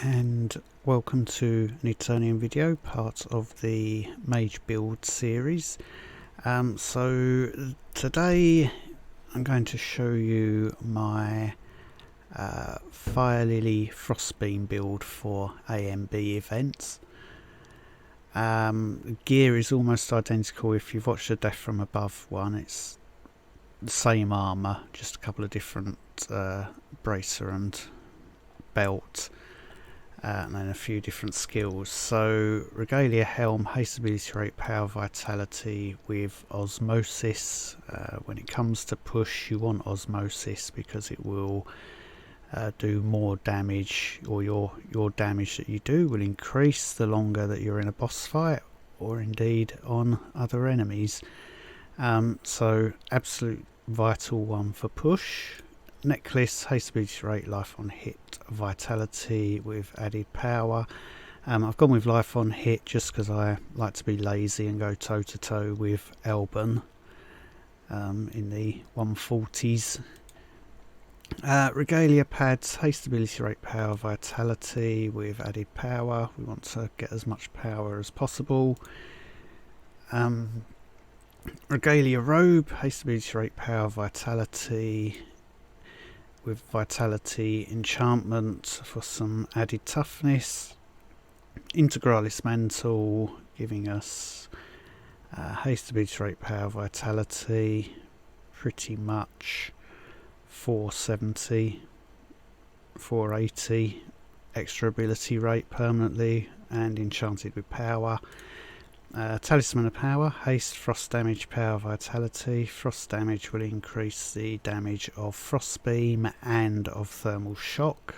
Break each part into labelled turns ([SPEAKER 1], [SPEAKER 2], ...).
[SPEAKER 1] And welcome to an Eternian video, part of the Mage build series. So today I'm going to show you my Firelily Frostbeam build for ANB events. Gear is almost identical. If you've watched the Death from Above one, it's the same armour, just a couple of different bracer and belt. And then a few different skills. So Regalia Helm, haste ability rate, power, vitality with osmosis. When it comes to push, you want osmosis because it will do more damage, or your damage that you do will increase the longer that you're in a boss fight or indeed on other enemies. So absolute vital one for push. Necklace, haste ability rate, life on hit, vitality with added power. I've gone with life on hit just because I like to be lazy and go toe to toe with Elben in the 140s. Regalia pads, haste ability rate, power, vitality with added power. We want to get as much power as possible. Regalia robe, haste ability rate, power, vitality with vitality, enchantment for some added toughness. Integralis mantle giving us haste ability rate, power, vitality, pretty much 470, 480 extra ability rate permanently, and enchanted with power. Talisman of power, haste, frost damage, power, vitality. Frost damage will increase the damage of Frostbeam and of thermal shock.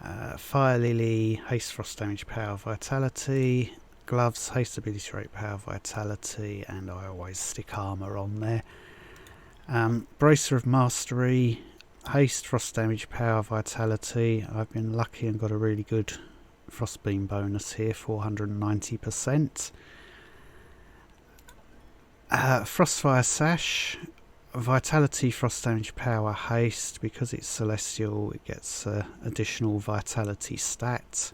[SPEAKER 1] Firelily, haste, frost damage, power, vitality. Gloves, haste ability rate, power, vitality, and I always stick armour on there. Bracer of mastery, haste, frost damage, power, vitality. I've been lucky and got a really good Frostbeam bonus here, 490%. Frostfire sash, vitality, frost damage, power, haste. Because it's celestial, it gets additional vitality stat.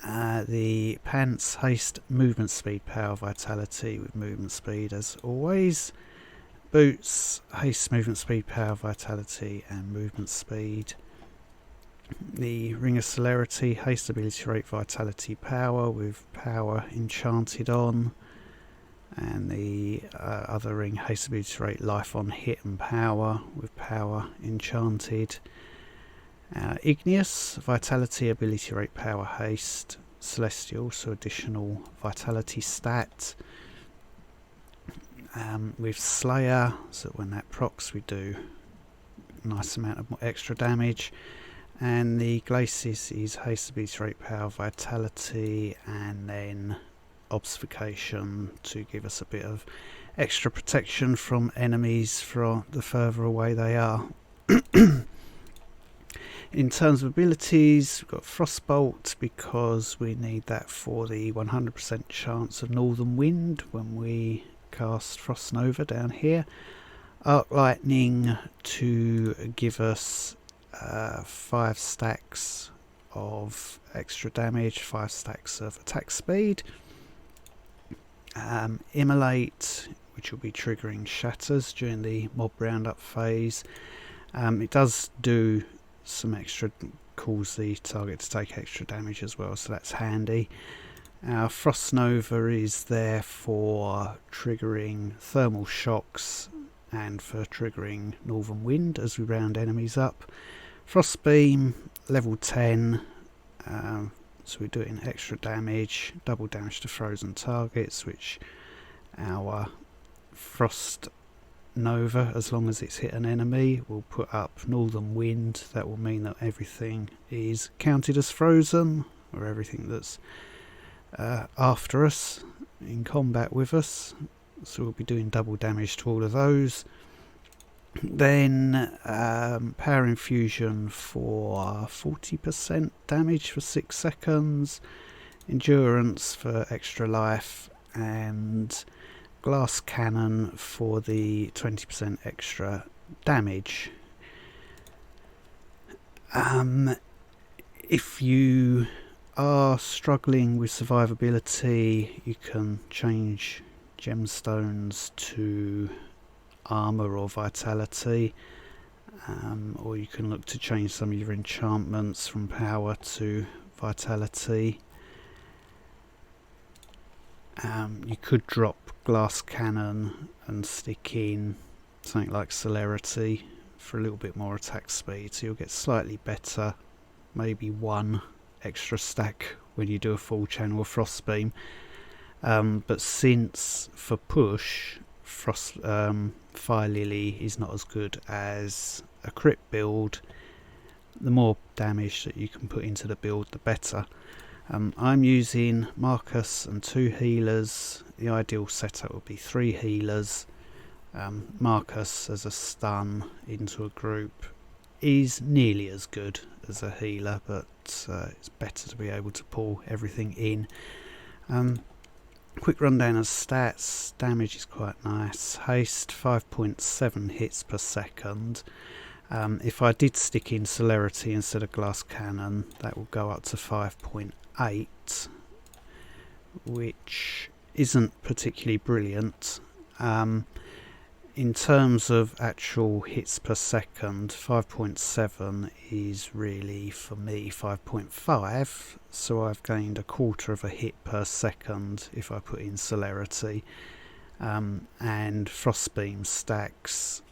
[SPEAKER 1] The pants, haste, movement speed, power, vitality with movement speed as always. Boots, haste, movement speed, power, vitality and movement speed. The ring of celerity, haste ability rate, vitality, power with power enchanted on. And the other ring, haste ability rate, life on hit and power with power enchanted. Igneous, vitality, ability rate, power, haste, celestial, so additional vitality stat. With Slayer, so when that procs we do a nice amount of extra damage. And the Glacis is haste ability rate, power, vitality, and then obfuscation to give us a bit of extra protection from enemies from the further away they are. In terms of abilities, we've got Frostbolt because we need that for the 100% chance of Northern Wind when we cast Frost Nova down here. Arc Lightning to give us 5 stacks of extra damage, 5 stacks of attack speed. Immolate, which will be triggering shatters during the mob roundup phase. It does do some extra, cause the target to take extra damage as well, so that's handy. Our Frost Nova is there for triggering thermal shocks and for triggering Northern Wind as we round enemies up. Frostbeam, level 10, so we're doing extra damage, double damage to frozen targets, which our Frost Nova, as long as it's hit an enemy, will put up Northern Wind. That will mean that everything is counted as frozen, or everything that's after us in combat with us, so we'll be doing double damage to all of those. Then power infusion for 40% damage for 6 seconds, endurance for extra life, and glass cannon for the 20% extra damage. If you are struggling with survivability, you can change gemstones to armor or vitality, or you can look to change some of your enchantments from power to vitality. You could drop glass cannon and stick in something like celerity for a little bit more attack speed, so you'll get slightly better, maybe one extra stack when you do a full channel of Frostbeam. But since for push, Firelily is not as good as a crit build, the more damage that you can put into the build, the better. I'm using Marcus and 2 healers. The ideal setup would be 3 healers. Marcus as a stun into a group is nearly as good as a healer, but it's better to be able to pull everything in. Quick rundown of stats. Damage is quite nice. Haste 5.7 hits per second. If I did stick in celerity instead of glass cannon, that will go up to 5.8, which isn't particularly brilliant. In terms of actual hits per second, 5.7 is really, for me, 5.5, so I've gained a quarter of a hit per second if I put in celerity. And Frostbeam stacks,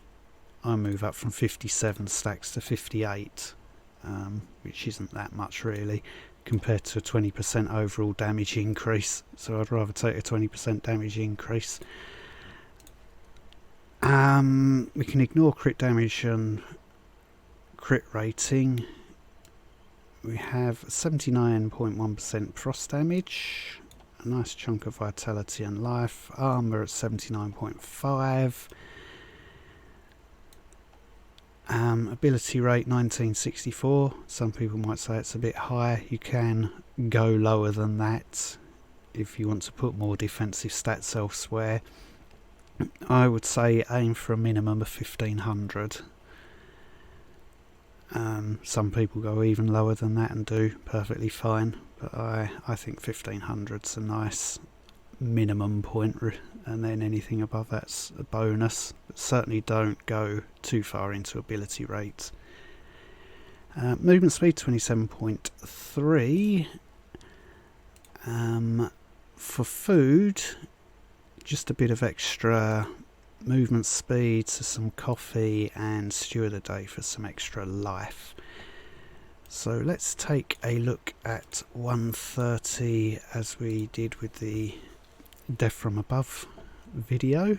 [SPEAKER 1] I move up from 57 stacks to 58, which isn't that much really, compared to a 20% overall damage increase, so I'd rather take a 20% damage increase. We can ignore crit damage and crit rating. We have 79.1% frost damage, a nice chunk of vitality and life, armor at 79.5, ability rate 1964. Some people might say it's a bit high. You can go lower than that if you want to put more defensive stats elsewhere. I would say aim for a minimum of 1500. Some people go even lower than that and do perfectly fine, but I think 1500's a nice minimum point, and then anything above that's a bonus, but certainly don't go too far into ability rate. Movement speed 27.3. For food, just a bit of extra movement speed, so some coffee and stew of the day for some extra life. So let's take a look at 130 as we did with the Death from Above video,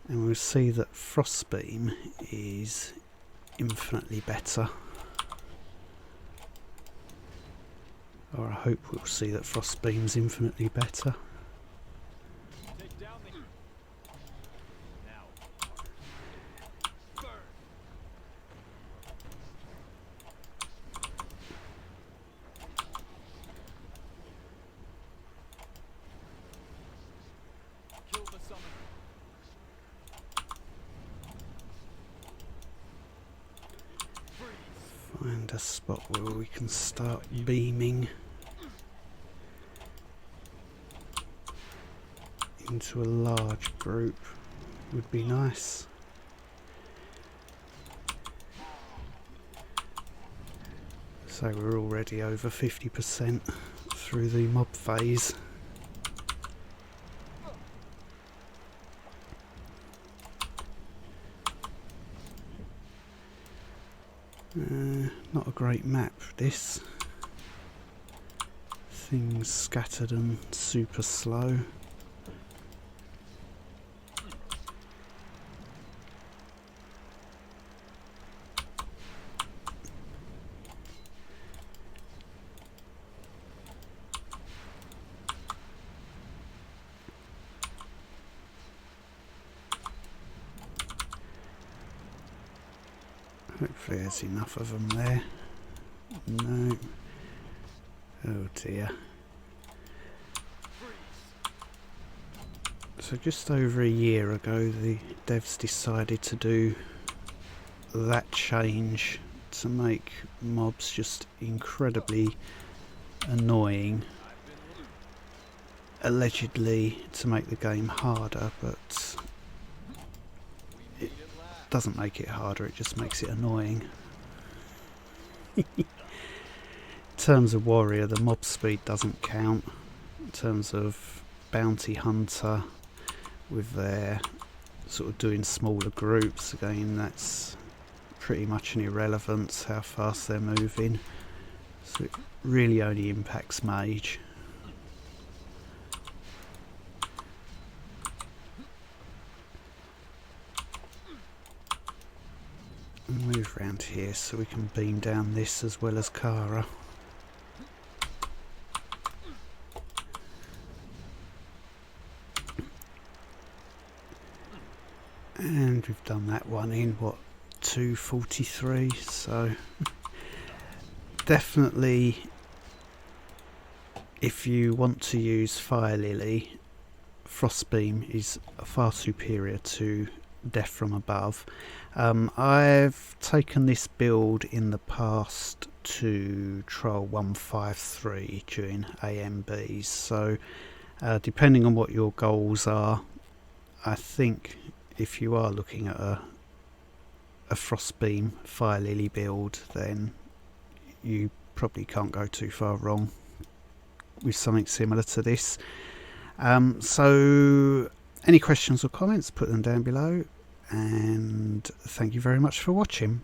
[SPEAKER 1] and we'll see that Frostbeam is infinitely better. Or I hope we'll see that Frostbeam's infinitely better. Find a spot where we can start beaming into a large group would be nice. So we're already over 50% through the mob phase. Not a great map, this. Things scattered and super slow. Hopefully there's enough of them there. No. Oh dear. So just over a year ago the devs decided to do that change to make mobs just incredibly annoying, allegedly to make the game harder, but it doesn't make it harder, it just makes it annoying. In terms of warrior, the mob speed doesn't count. In terms of bounty hunter, with their sort of doing smaller groups, again that's pretty much an irrelevance how fast they're moving, so it really only impacts mage. Move around here so we can beam down this as well as Kara. And we've done that one in, what, 2:43, so definitely if you want to use Firelily, Frostbeam is far superior to Death from Above. I've taken this build in the past to Trial 153 during ANBs, so depending on what your goals are, I think if you are looking at a Frostbeam Firelily build, then you probably can't go too far wrong with something similar to this. So any questions or comments, put them down below, and thank you very much for watching.